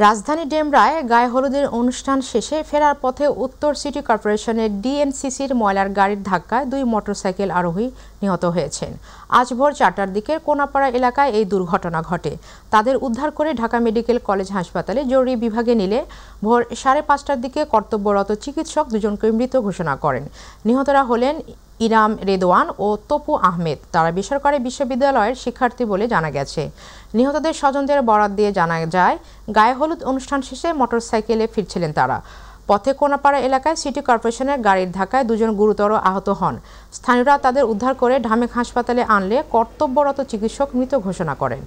রাজধানী ডেমরায় গায়ে হলুদের অনুষ্ঠান শেষে ফেরার পথে উত্তর সিটি কর্পোরেশনের ডিএনসিসির ময়লার গাড়ির ধাক্কায় 2 মোটরসাইকেল আরোহী নিহত হয়েছেন। আজ ভোর 4টার দিকে কোনাপাড়া এলাকায় এই দুর্ঘটনা ঘটে। তাদের উদ্ধার করে ঢাকা মেডিকেল কলেজ হাসপাতালে জরুরি বিভাগে নিলে ভোর 5:30টার দিকে কর্তব্যরত চিকিৎসক দুজনকে মৃত ঘোষণা করেন। নিহতরা হলেন ইরাম রেদওয়ান ও তপু আহমেদ। তারা বেসরকারি বিশ্ববিদ্যালয়ের শিক্ষার্থী বলে জানা গেছে। নিহতদের স্বজনদের বরাত দিয়ে জানা যায়, গায়ে হলুদ অনুষ্ঠান শেষে মোটরসাইকেলে ফিরছিলেন তারা। পথে কোনাপাড়া এলাকায় সিটি কর্পোরেশনের গাড়ির ধাক্কায় দুজন গুরুতর আহত হন। স্থানীয়রা তাদের উদ্ধার করে ঢামেক হাসপাতালে আনলে কর্তব্যরত চিকিৎসক মৃত ঘোষণা করেন।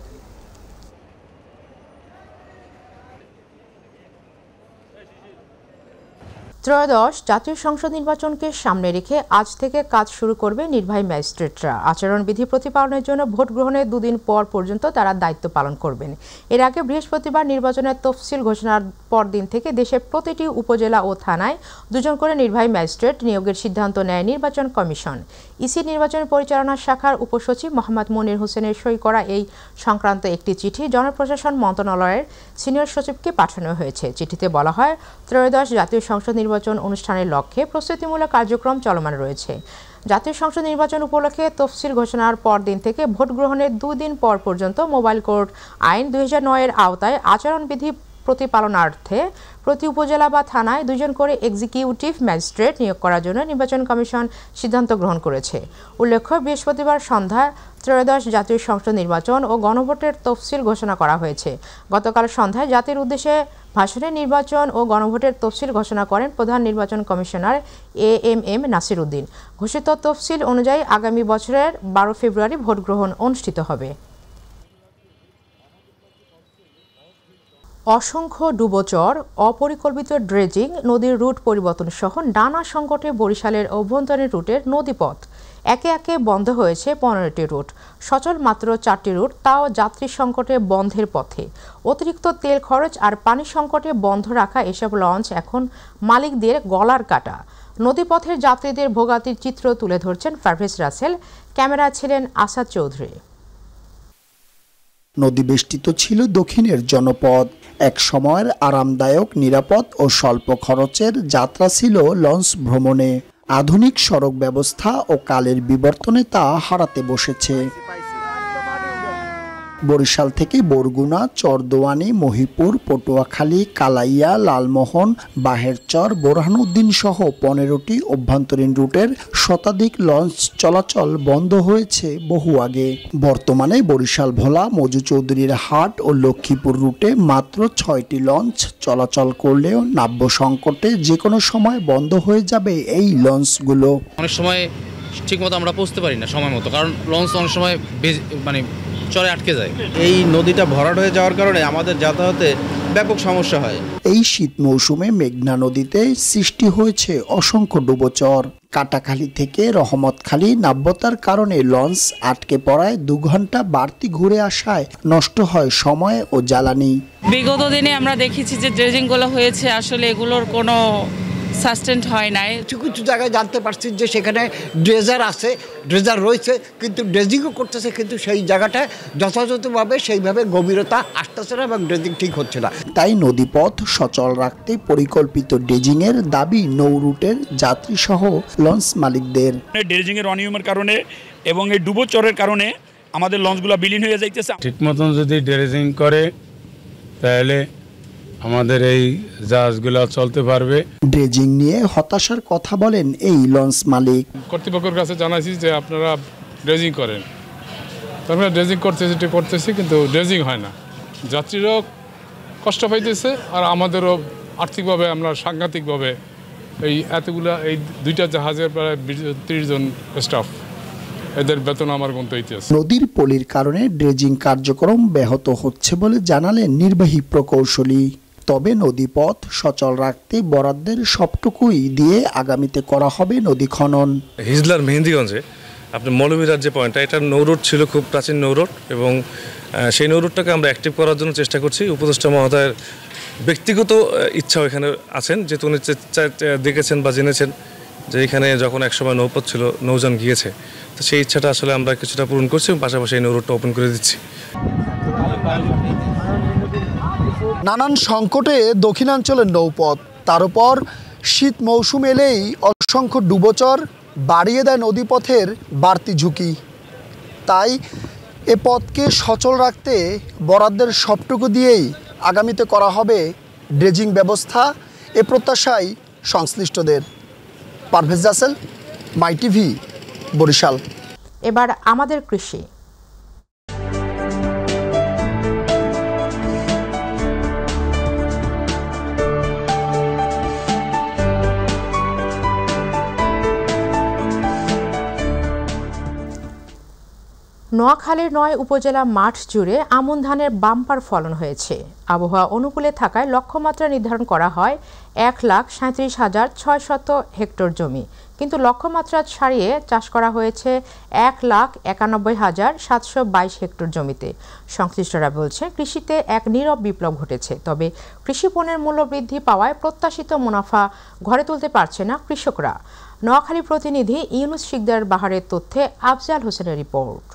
ত্রয়োদশ জাতীয় সংসদ নির্বাচনকে সামনে রেখে আজ থেকে কাজ শুরু করবে নির্বাহী ম্যাজিস্ট্রেটরা। আচরণবিধি প্রতিপালনের জন্য ভোট গ্রহণের 2 দিন পর পর্যন্ত তারা দায়িত্ব পালন করবেন। এর আগে বৃহস্পতিবার নির্বাচনের তফসিল ঘোষণার পর দিন থেকে দেশের প্রতিটি উপজেলা ও থানায় 2 জন করে নির্বাহী ম্যাজিস্ট্রেট নিয়োগের সিদ্ধান্ত নেয় নির্বাচন কমিশন। ইসি নির্বাচন পরিচালনা শাখার উপসচিব মোহাম্মদ মনির হোসেনের সই করা এই সংক্রান্ত একটি চিঠি জনপ্রশাসন মন্ত্রণালয়ের সিনিয়র সচিবকে পাঠানো হয়েছে। চিঠিতে বলা হয়, ত্রয়োদশ জাতীয় সংসদ নির্বাচন অনুষ্ঠানের লক্ষ্যে প্রস্তুতিমূলক কার্যক্রম চলমান রয়েছে। জাতীয় সংসদ নির্বাচন উপলক্ষে তফসিল ঘোষণার পর দিন থেকে ভোট গ্রহণের 2 দিন পর পর্যন্ত মোবাইল কোর্ট আইন 2009 এর আওতায় আচরণবিধি প্রতিপালনার্থে প্রতি উপজেলা বা থানায় 2 জন করে এক্সিকিউটিভ ম্যাজিস্ট্রেট নিয়োগ করার জন্য নির্বাচন কমিশন সিদ্ধান্ত গ্রহণ করেছে। উল্লেখ্য, বৃহস্পতিবার সন্ধ্যায় ত্রয়োদশ জাতীয় সংসদ নির্বাচন ও গণভোটের তফসিল ঘোষণা করা হয়েছে। গতকাল সন্ধ্যায় জাতির উদ্দেশ্যে ভাষণে নির্বাচন ও গণভোটের তফসিল ঘোষণা করেন প্রধান নির্বাচন কমিশনার AMM নাসির উদ্দিন। ঘোষিত তফসিল অনুযায়ী আগামী বছরের 12 ফেব্রুয়ারি ভোট গ্রহণ অনুষ্ঠিত হবে। অসংখ্য ডুবোচর, অপরিকল্পিত ড্রেজিং, নদীর রুট পরিবর্তন সহ নানা সংকটে বরিশালের অভ্যন্তরীণ রুটের নদীপথ একে একে বন্ধ হয়েছে 15টি রুট। সচল মাত্র 4টি রুট, তাও যাত্রী সংকটে বন্ধের পথে। অতিরিক্ত তেল খরচ আর পানি সংকটে বন্ধ রাখা এসব লঞ্চ এখন মালিকদের গলার কাটা। নদীপথের যাত্রীদের ভোগান্তির চিত্র তুলে ধরছেন পারভেজ রাসেল। ক্যামেরায় ছিলেন আসাদ চৌধুরী। নদী বেষ্টিত ছিল দক্ষিণের জনপদ। এক সময়ের আরামদায়ক, নিরাপদ ও স্বল্প খরচের যাত্রা ছিল লঞ্চ ভ্রমণে। আধুনিক সড়ক ব্যবস্থা ও কালের বিবর্তনে তা হারাতে বসেছে। বরিশাল থেকে বরগুনা, চরদোয়ানি, মহিপুর, পটুয়াখালী, কালাইয়া, লালমোহন, বাহেরচর, বোরহানউদ্দিন সহ 15টি অভ্যন্তরীণ রুটের শতাধিক লঞ্চ চলাচল বন্ধ হয়েছে বহু আগে। বর্তমানে বরিশাল ভোলা, মজু চৌধুরীর হাট ও লক্ষ্মীপুর রুটে মাত্র 6টি লঞ্চ চলাচল করলেও নাব্য সংকটে যে কোনো সময় বন্ধ হয়ে যাবে এই লঞ্চগুলো। অনেক সময় ঠিকমতো আমরা পৌঁছতে পারি না সময় মতো, কারণ লঞ্চ অনেক সময় চরে আটকে যায়। এই নদীটা ভরাট হয়ে যাওয়ার কারণে আমাদের যাতায়াতে ব্যাপক সমস্যা হয়। এই শীত মৌসুমে মেঘনা নদীতে সৃষ্টি হয়েছে অসংখ্য ডুবোচর। কাটাখালী থেকে রহমতখালী নাব্যতার কারণে লঞ্চ আটকে পড়ায় 2 ঘন্টা বাড়তি ঘুরে আসায় নষ্ট হয় সময় ও জ্বালানি। বিগত দিনে আমরা দেখেছি যে ড্রেজিংগুলো হয়েছে, আসলে এগুলোর কোনো সাস্টেন্ট হয় নাই। কিছু জায়গায় জানতে পারছি যে সেখানে ড্রেজার আছে, ড্রেজার রয়েছে, কিন্তু ড্রেজিংও করতেছে, কিন্তু সেই জায়গাটা যথাযথভাবে সেইভাবে গভীরতা আসতেছে না এবং ড্রেজিং ঠিক হচ্ছে না। তাই নদীপথ সচল রাখতে পরিকল্পিত ড্রেজিংয়ের দাবি নৌ রুটের যাত্রী সহ লঞ্চ মালিকদের। ড্রেজিংয়ের অনিয়মের কারণে এবং এই ডুবোচরের কারণে আমাদের লঞ্চগুলো বিলীন হয়ে যাইতেছে। ঠিক মতন যদি ড্রেজিং করে তাহলে আমাদের এই জাহাজগুলো চলতে পারবে। ড্রেজিং নিয়ে হতাশার কথা বলেন এই লঞ্চ মালিক। কর্তৃপক্ষের কাছে জানাইছি যে আপনারা ড্রেজিং করেন, তারপরে ড্রেজিং করতেছি কিন্তু ড্রেজিং হয় না। যাত্রীরাও কষ্ট পাইতেছে আর আমাদেরও আর্থিকভাবে আমরা সাংঘাতিকভাবে এই এই 2টা জাহাজের প্রায় 30 জন স্টাফ, এদের বেতন আমার গুনতে হইতেছে। নদীর পলির কারণে ড্রেজিং কার্যক্রম ব্যাহত হচ্ছে বলে জানালেন নির্বাহী প্রকৌশলী। তবে নদীপথ সচল রাখতে বরাদ্দের সবটুকুই দিয়ে আগামীতে করা হবে নদী খনন। হিজলার মেহেন্দিগঞ্জে আপনার মৌলভীরার যে পয়েন্টটা, এটা নৌরোড ছিল, খুব প্রাচীন নৌরোড, এবং সেই নৌরোডটাকে আমরা অ্যাক্টিভ করার জন্য চেষ্টা করছি। উপদেষ্টা মহোদয়ের ব্যক্তিগত ইচ্ছাও এখানে আছেন, যেহেতু উনি দেখেছেন বা জেনেছেন যে এখানে যখন একসময় নৌপথ ছিল, নৌযান গিয়েছে, তো সেই ইচ্ছাটা আসলে আমরা কিছুটা পূরণ করছি এবং পাশাপাশি এই নৌরোডটা ওপেন করে দিচ্ছি। নানান সংকটে দক্ষিণাঞ্চলের নৌপথ, তার উপর শীত মৌসুম এলেই অসংখ্য ডুবোচর বাড়িয়ে দেয় নদীপথের বাড়তি ঝুঁকি। তাই এ পথকে সচল রাখতে বরাদ্দের সবটুকু দিয়েই আগামীতে করা হবে ড্রেজিং ব্যবস্থা, এ প্রত্যাশাই সংশ্লিষ্টদের। পারভেজ রাসেল, মাই টিভি, বরিশাল। এবার আমাদের কৃষি। নোয়াখালীর ৯ উপজেলা মাঠ জুড়ে আমন ধানের বাম্পার ফলন হয়েছে। আবহাওয়া অনুকূলে থাকায় লক্ষ্যমাত্রা নির্ধারণ করা হয় ১,৩৭,৬০০ হেক্টর জমি, কিন্তু লক্ষ্যমাত্রা ছাড়িয়ে চাষ করা হয়েছে ১,৯১,৭২২ হেক্টর জমিতে। সংশ্লিষ্টরা বলছে কৃষিতে এক নীরব বিপ্লব ঘটেছে, তবে কৃষি পণ্যের মূল্য বৃদ্ধি পাওয়ায় প্রত্যাশিত মুনাফা ঘরে তুলতে পারছে না কৃষকরা। নোয়াখালী প্রতিনিধি ইউনুস শিকদার বাহারের তথ্যে আফজাল হোসেনের রিপোর্ট।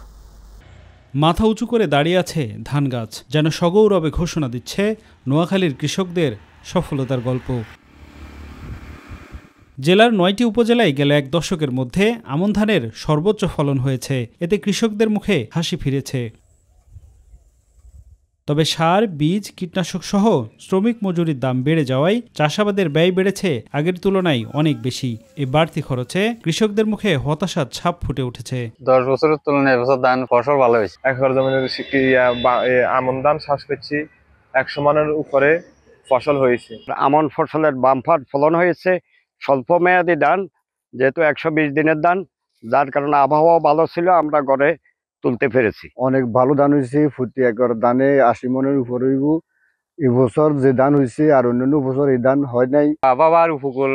মাথা উঁচু করে দাঁড়িয়ে আছে ধান গাছ, যেন সগৌরবে ঘোষণা দিচ্ছে নোয়াখালীর কৃষকদের সফলতার গল্প। জেলার ৯টি উপজেলায় গেল এক দশকের মধ্যে আমন ধানের সর্বোচ্চ ফলন হয়েছে, এতে কৃষকদের মুখে হাসি ফিরেছে। তবে সার, বীজ, কীটনাশক সহ শ্রমিক মজুরির দাম বেড়ে যাওয়ায় চাষাবাদের ব্যয় বেড়েছে আগের তুলনায় অনেক বেশি। এই বাড়তি খরচে কৃষকদের মুখে হতাশার ছাপ ফুটে উঠেছে। 10 বছরের তুলনায় এবছর ধান ফসল ভালো হয়েছে। 1 একর জমির আমন ধান চাষ করছি, 100 মনের উপরে ফসল হয়েছে। আমন ফসলের বাম্পার ফলন হয়েছে। স্বল্প মেয়াদী ধান, যেহেতু 120 দিনের ধান, যার কারণে আবহাওয়া ভালো ছিল, আমরা গড়ে তুলতে পেরেছি। অনেক ভালো ধান হয়েছে। প্রতি একর ধানে 80 মনের উপর হইব। এবছর যে ধান হয়েছে আর অন্যান্য বছর এই ধান হয় নাই। আবহাওয়ার উপকূল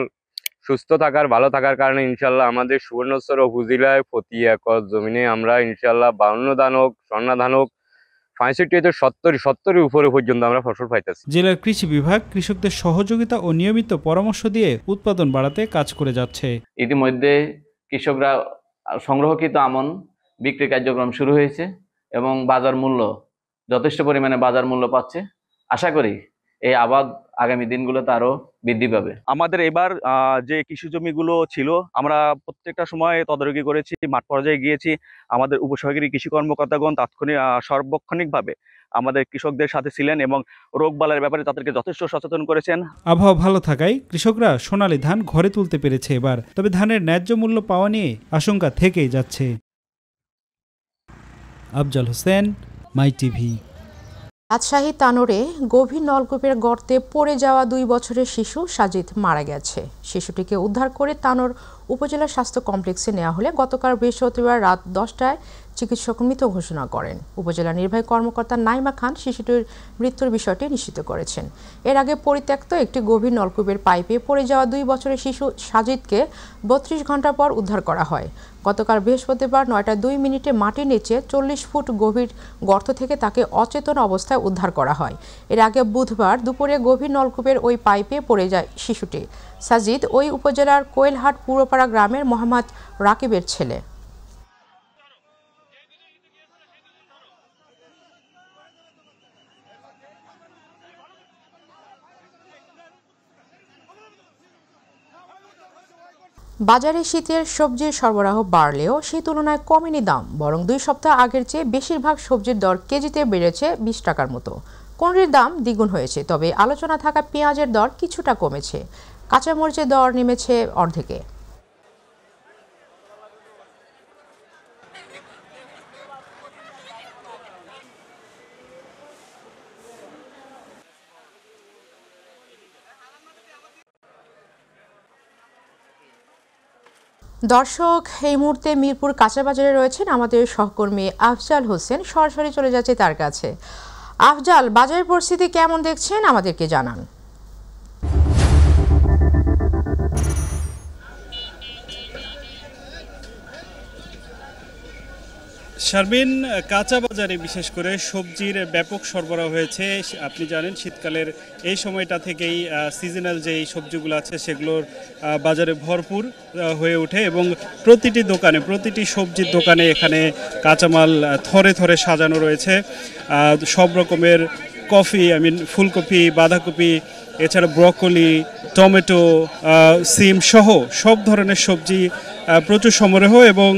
সুস্থ থাকার, ভালো থাকার কারণে ইনশাল্লাহ আমাদের সুবর্ণচর উপজেলায় প্রতি একর জমিনে আমরা ইনশাল্লাহ 52 ধান হোক, স্বর্ণা ধান হোক, 65-70 উপরে পর্যন্ত আমরা ফসল পাইতেছি। জেলার কৃষি বিভাগ কৃষকদের সহযোগিতা ও নিয়মিত পরামর্শ দিয়ে উৎপাদন বাড়াতে কাজ করে যাচ্ছে। ইতিমধ্যে কৃষকরা সংগ্রহকৃত আমন বিক্রি কার্যক্রম শুরু হয়েছে এবং বাজার মূল্য যথেষ্ট পরিমাণে বাজার মূল্য পাচ্ছে। আশা করি এই আবাদ আগামী দিনগুলোতে আরো বৃদ্ধি পাবে। আমাদের এবার যে কৃষি জমিগুলো ছিল, আমরা প্রত্যেকটা সময় তদারকি করেছি, মাঠ পর্যায়ে গিয়েছি। আমাদের উপসহকারী কৃষি কর্মকর্তাগণ তাৎক্ষণিক সার্বক্ষণিকভাবে আমাদের কৃষকদের সাথে ছিলেন এবং রোগবালাইয়ের ব্যাপারে তাদেরকে যথেষ্ট সচেতন করেছেন। আবহাওয়া ভালো থাকায় কৃষকরা সোনালী ধান ঘরে তুলতে পেরেছে এবার, তবে ধানের ন্যায্য মূল্য পাওয়া নিয়ে আশঙ্কা থেকেই যাচ্ছে। আফজাল হোসেন, মাই টিভি। রাজশাহী তানোরে গভীর নলকূপের গর্তে পড়ে যাওয়া 2 বছরের শিশু সাজিদ মারা গেছে। শিশুটিকে উদ্ধার করে তানোর উপজেলা স্বাস্থ্য কমপ্লেক্সে নেওয়া হলে গতকাল বৃহস্পতিবার রাত 10টায় চিকিৎসক মৃত ঘোষণা করেন। উপজেলা নির্বাহী কর্মকর্তা নাইমা খান শিশুটির মৃত্যুর বিষয়টি নিশ্চিত করেছেন। এর আগে পরিত্যক্ত একটি গভীর নলকূপের পাইপে পড়ে যাওয়া 2 বছরের শিশু সাজিদকে 32 ঘন্টা পর উদ্ধার করা হয়। গতকাল বৃহস্পতিবার 9টা 2 মিনিটে মাটির নিচে 40 ফুট গভীর গর্ত থেকে তাকে অচেতন অবস্থায় উদ্ধার করা হয়। এর আগে বুধবার দুপুরে গভীর নলকূপের ওই পাইপে পড়ে যায় শিশুটি। সাজিদ ওই উপজেলার কোয়েলহাট পুরপাড়া গ্রামের মোহাম্মদ রাকিবের ছেলে। বাজারে শীতের সবজির সরবরাহ বাড়লেও সেই তুলনায় কমেনি দাম, বরং 2 সপ্তাহ আগের চেয়ে বেশিরভাগ সবজির দর কেজিতে বেড়েছে 20 টাকার মতো। কুঁদরির দাম দ্বিগুণ হয়েছে, তবে আলোচনা থাকা পেঁয়াজের দর কিছুটা কমেছে। কাঁচামরিচের দর নেমেছে অর্ধেকে। দর্শক, এই মুহূর্তে মিরপুর কাঁচাবাজারে রয়েছেন আমাদের সহকর্মী আফজাল হোসেন। সরাসরি চলে যাচ্ছে তার কাছে। আফজাল, বাজারের পরিস্থিতি কেমন দেখছেন আমাদেরকে জানান। শারমিন, কাঁচা বাজারে বিশেষ করে সবজির ব্যাপক সরবরাহ হয়েছে। আপনি জানেন শীতকালের এই সময়টা থেকেই সিজনাল যেই সবজিগুলো আছে সেগুলোর বাজারে ভরপুর হয়ে ওঠে এবং প্রতিটি দোকানে, প্রতিটি সবজির দোকানে এখানে কাঁচামাল থরে থরে সাজানো রয়েছে। সব রকমের কফি ফুলকপি, বাঁধাকপি, এছাড়া ব্রকলি, টমেটো, সিম সহ সব ধরনের সবজি প্রচুর সমারোহ। এবং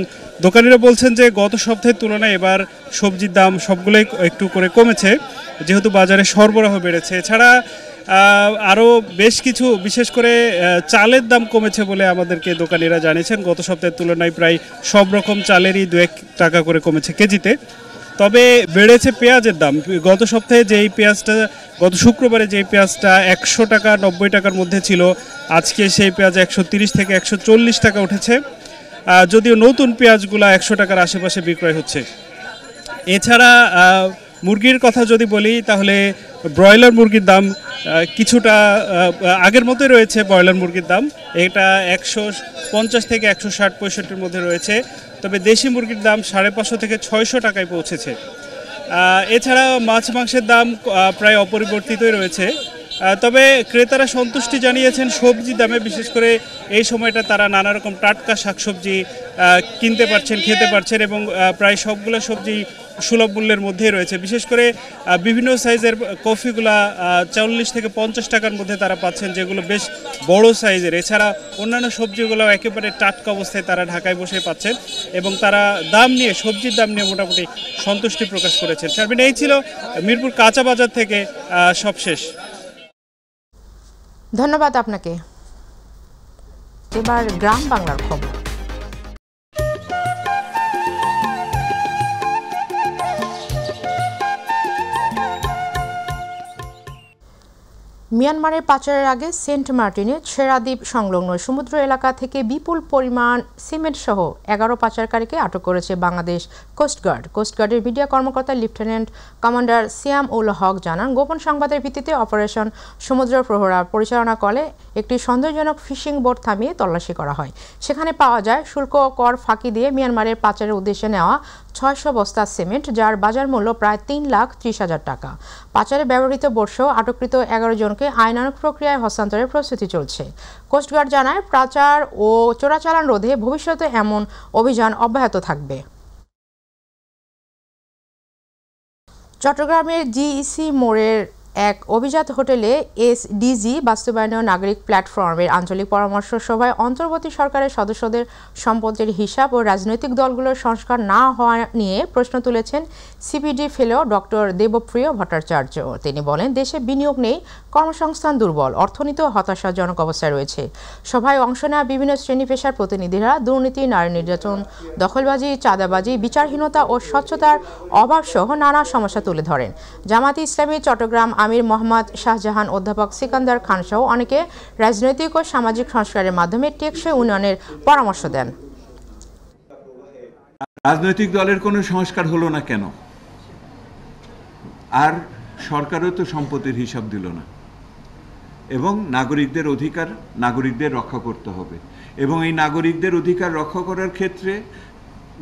দোকানিরা বলছেন যে গত সপ্তাহের তুলনায় এবার সবজির দাম সবগুলোই একটু করে কমেছে, যেহেতু বাজারে সরবরাহ বেড়েছে। এছাড়া আরও বেশ কিছু, বিশেষ করে চালের দাম কমেছে বলে আমাদেরকে দোকানিরা জানিয়েছেন। গত সপ্তাহের তুলনায় প্রায় সব রকম চালেরই 2-1 টাকা করে কমেছে কেজিতে। তবে বেড়েছে পেঁয়াজের দাম। গত সপ্তাহে গত শুক্রবারে যেই পেঁয়াজটা 100 টাকা 90 টাকার মধ্যে ছিল, আজকে সেই পেঁয়াজ 130 থেকে 140 টাকা উঠেছে, যদিও নতুন পেঁয়াজগুলো 100 টাকার আশেপাশে বিক্রয় হচ্ছে। এছাড়া মুরগির কথা যদি বলি তাহলে ব্রয়লার মুরগির দাম কিছুটা আগের মতোই রয়েছে। ব্রয়লার মুরগির দাম এটা 150 থেকে 160-65 মধ্যে রয়েছে। তবে দেশি মুরগির দাম 550 থেকে 600 টাকায় পৌঁছেছে। এছাড়া মাছ মাংসের দাম প্রায় অপরিবর্তিতই রয়েছে। তবে ক্রেতারা সন্তুষ্টি জানিয়েছেন সবজি দামে, বিশেষ করে এই সময়টা তারা নানা রকম টাটকা শাকসবজি কিনতে পারছেন, খেতে পারছেন এবং প্রায় সবগুলো সবজি সুলভ মূল্যের মধ্যেই রয়েছে। বিশেষ করে বিভিন্ন সাইজের কফিগুলা 40 থেকে 50 টাকার মধ্যে তারা পাচ্ছেন, যেগুলো বেশ বড় সাইজের। এছাড়া অন্যান্য সবজিগুলো একেবারে টাটকা অবস্থায় তারা ঢাকায় বসে পাচ্ছেন এবং তারা সবজির দাম নিয়ে মোটামুটি সন্তুষ্টি প্রকাশ করেছেন। শারমিন, এই ছিল মিরপুর কাঁচা বাজার থেকে সবশেষ। ধন্যবাদ আপনাকে। এবার গ্রাম বাংলার খবর। মিয়ানমারের পাচারের আগে সেন্ট মার্টিনে ছেড়া দ্বীপ সংলগ্ন সমুদ্র এলাকা থেকে বিপুল পরিমাণ সিমেন্ট সহ 11 পাচারকারীকে আটক করেছে বাংলাদেশ কোস্টগার্ড। কোস্টগার্ডের মিডিয়া কর্মকর্তা লেফটেন্যান্ট কমান্ডার সিয়াম উল হক জানান, গোপন সংবাদের ভিত্তিতে অপারেশন সমুদ্র প্রহরা পরিচালনা করে একটি সন্দেহজনক ফিশিং বোট থামিয়ে তল্লাশি করা হয়। সেখানে পাওয়া যায় শুল্ক ও কর ফাঁকি দিয়ে মিয়ানমারের পাচারের উদ্দেশ্যে নেওয়া 600 বস্তা সিমেন্ট, যার বাজার মূল্য প্রায় 3,30,000 টাকা। পাচারে ব্যবহৃত বোটসহ আটককৃত 11 জনকে আইনানুগ প্রক্রিয়ায় হস্তান্তরের প্রস্তুতি চলছে। কোস্টগার্ড জানায়, পাচার ও চোরাচালান রোধে ভবিষ্যতে এমন অভিযান অব্যাহত থাকবে। চট্টগ্রামের জিইসি মোড়ের এক অভিজাত হোটেলে এসডিজি বাস্তবায়ন নাগরিক প্ল্যাটফর্মের আঞ্চলিক পরামর্শ সভায় অন্তর্বর্তী সরকারের সদস্যদের সম্পদের হিসাব ও রাজনৈতিক দলগুলোর সংস্কার না হওয়া নিয়ে প্রশ্ন তুলেছেন CPD fellow doctor Debapriya Bhattacharya. তিনি বলেন, দেশে বিনিয়োগ নেই, কর্মসংস্থান দুর্বল, অর্থনীতিও হতাশাজনক অবস্থায় রয়েছে। সভায় অংশ নেওয়া বিভিন্ন শ্রেণী পেশার প্রতিনিধিরা দুর্নীতি, নারী নির্যাতন, দখলবাজি, চাঁদাবাজি, বিচারহীনতা ও স্বচ্ছতার অভাব সহ নানা সমস্যা তুলে ধরেন। জামায়াতে ইসলামী চট্টগ্রাম আমির মোহাম্মদ শাহজাহান, অধ্যাপক সিকান্দার খান সহ অনেকে রাজনৈতিক ও সামাজিক সংস্কারের মাধ্যমে টেকসই উন্নয়নের পরামর্শ দেন। রাজনৈতিক দলের কোনো সংস্কার হলো না কেন? আর সরকারও তো সম্পত্তির হিসাব দিল না। এবং নাগরিকদের অধিকার নাগরিকদের রক্ষা করতে হবে, এবং এই নাগরিকদের অধিকার রক্ষা করার ক্ষেত্রে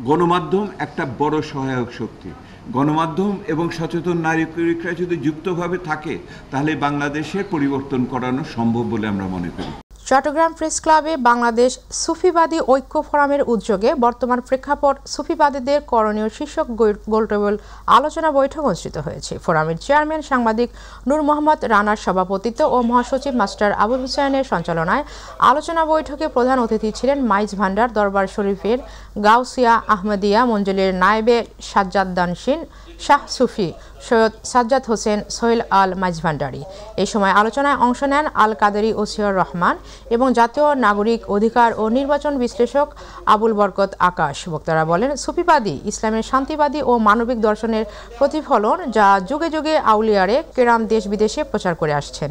গণমাধ্যম একটা বড় সহায়ক শক্তি। গণমাধ্যম এবং সচেতন নাগরিকরা যদি যুক্তভাবে থাকে, তাহলে বাংলাদেশের পরিবর্তন করানো সম্ভব বলে আমরা মনে করি। চট্টগ্রাম প্রেস ক্লাবে বাংলাদেশ সুফিবাদী ঐক্য ফোরামের উদ্যোগে বর্তমান প্রেক্ষাপট সুফিবাদীদের করণীয় শীর্ষক গোলটেবিল আলোচনা বৈঠক অনুষ্ঠিত হয়েছে। ফোরামের চেয়ারম্যান সাংবাদিক নূর মোহাম্মদ রানার সভাপতিত্ব ও মহাসচিব মাস্টার আবুল হুসাইনের সঞ্চালনায় আলোচনা বৈঠকে প্রধান অতিথি ছিলেন মাইজ ভান্ডার দরবার শরীফের গাউসিয়া আহমদিয়া মঞ্জিলের নায়েবে সাজ্জাদ দানশিন শাহ সুফি সৈয়দ সাজ্জাদ হোসেন সোহেল আল মাইজভান্ডারি। এই সময় আলোচনায় অংশ নেন আল কাদেরি ওসিয়র রহমান এবং জাতীয় নাগরিক অধিকার ও নির্বাচন বিশ্লেষক আবুল বরকত আকাশ। বক্তারা বলেন, সুফিবাদী ইসলামের শান্তিবাদী ও মানবিক দর্শনের প্রতিফলন, যা যুগে যুগে আউলিয়ারে কেরাম দেশ বিদেশে প্রচার করে আসছেন।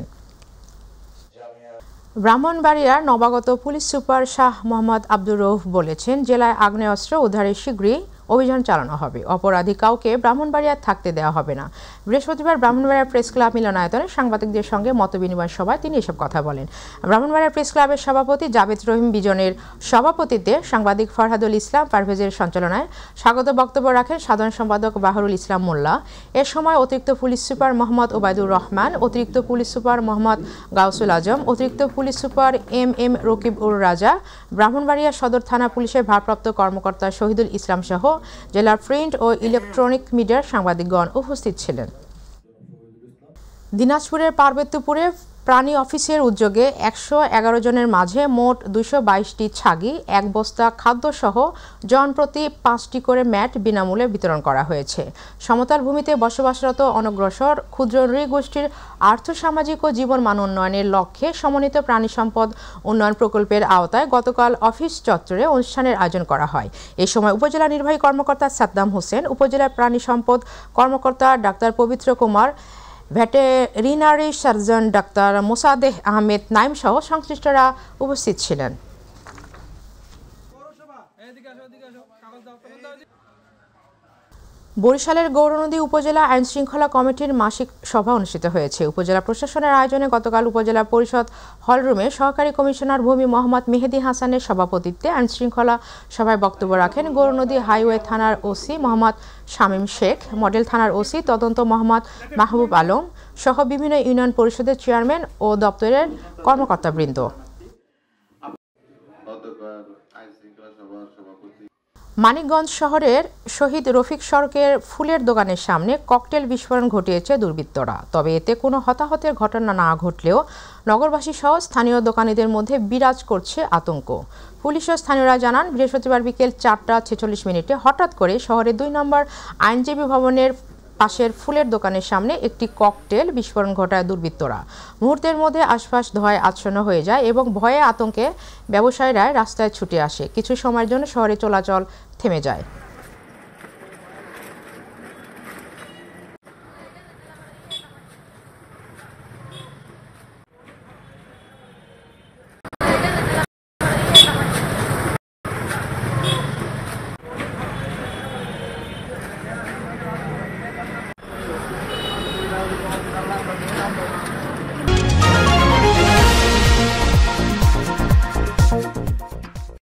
ব্রাহ্মণবাড়িয়ার নবাগত পুলিশ সুপার শাহ মোহাম্মদ আব্দুর রউফ বলেছেন, জেলায় আগ্নেয়াস্ত্র উদ্ধারে শীঘ্রই অভিযান চালানো হবে। অপরাধী কাউকে ব্রাহ্মণবাড়িয়া থাকতে দেওয়া হবে না। বৃহস্পতিবার ব্রাহ্মণবাড়িয়া প্রেস ক্লাব মিলনায়তনে সাংবাদিকদের সঙ্গে মতবিনিময় সভায় তিনি এসব কথা বলেন। ব্রাহ্মণবাড়িয়া প্রেস ক্লাবের সভাপতি জাবেদ রহিম বিজনের সভাপতিত্বে সাংবাদিক ফরহাদুল ইসলাম পারভেজের সঞ্চালনায় স্বাগত বক্তব্য রাখেন সাধারণ সম্পাদক বাহরুল ইসলাম মোল্লা। এ সময় অতিরিক্ত পুলিশ সুপার মোহাম্মদ ওবায়দুর রহমান, অতিরিক্ত পুলিশ সুপার মোহাম্মদ গাউসুল আজম, অতিরিক্ত পুলিশ সুপার এম রকিব উর রাজা, ব্রাহ্মণবাড়িয়া সদর থানা পুলিশের ভারপ্রাপ্ত কর্মকর্তা শহীদুল ইসলাম সহ জেলার প্রিন্ট ও ইলেকট্রনিক মিডিয়ার সাংবাদিকগণ উপস্থিত ছিলেন। দিনাজপুরের পার্বত্যপুরে প্রাণী অফিসের উদ্যোগে 111 জনের মাঝে মোট 222টি ছাগি, 1 বস্তা খাদ্যসহ জনপ্রতি 5টি করে ম্যাট বিনামূল্যে বিতরণ করা হয়েছে। সমতল ভূমিতে বসবাসরত অনগ্রসর ক্ষুদ্র নৃগোষ্ঠীর আর্থসামাজিক ও জীবনমান উন্নয়নের লক্ষ্যে সমন্বিত প্রাণী সম্পদ উন্নয়ন প্রকল্পের আওতায় গতকাল অফিস চত্বরে অনুষ্ঠানের আয়োজন করা হয়। এ সময় উপজেলা নির্বাহী কর্মকর্তা সাদ্দাম হোসেন, উপজেলা প্রাণী সম্পদ কর্মকর্তা ডাক্তার পবিত্র কুমার, ভেটেরিনারি সার্জন ডাক্তার মোসাদেহ আহমেদ নাইম সহ সংশ্লিষ্টরা উপস্থিত ছিলেন। বরিশালের গৌরনদী উপজেলা আইনশৃঙ্খলা কমিটির মাসিক সভা অনুষ্ঠিত হয়েছে। উপজেলা প্রশাসনের আয়োজনে গতকাল উপজেলা পরিষদ হলরুমে সহকারী কমিশনার ভূমি মোহাম্মদ মেহেদি হাসানের সভাপতিত্বে আইনশৃঙ্খলা সভায় বক্তব্য রাখেন গৌরনদী হাইওয়ে থানার ওসি মোহাম্মদ শামীম শেখ, মডেল থানার ওসি তদন্ত মোহাম্মদ মাহবুব আলম সহ বিভিন্ন ইউনিয়ন পরিষদের চেয়ারম্যান ও দপ্তরের কর্মকর্তাবৃন্দ। মানিকগঞ্জ শহরের শহীদ রফিক সড়কের ফুলের দোকানের সামনে ককটেল বিস্ফোরণ ঘটিয়েছে দুর্বৃত্তরা। তবে এতে কোনো হতাহতের ঘটনা না ঘটলেও নগরবাসী সহ স্থানীয় দোকানীদের মধ্যে বিরাজ করছে আতঙ্ক। পুলিশ ও স্থানীয়রা জানান, বৃহস্পতিবার বিকেল 4:46 হঠাৎ করে শহরের 2 নম্বর আইনজীবী ভবনের পাশের ফুলের দোকানের সামনে একটি ককটেল বিস্ফোরণ ঘটায় দুর্বৃত্তরা। মুহূর্তের মধ্যে আশপাশ ধোঁয়ায় আচ্ছন্ন হয়ে যায় এবং ভয়ে আতঙ্কে ব্যবসায়ীরা রাস্তায় ছুটে আসে। কিছু সময়ের জন্য শহরে চলাচল থেমে যায়।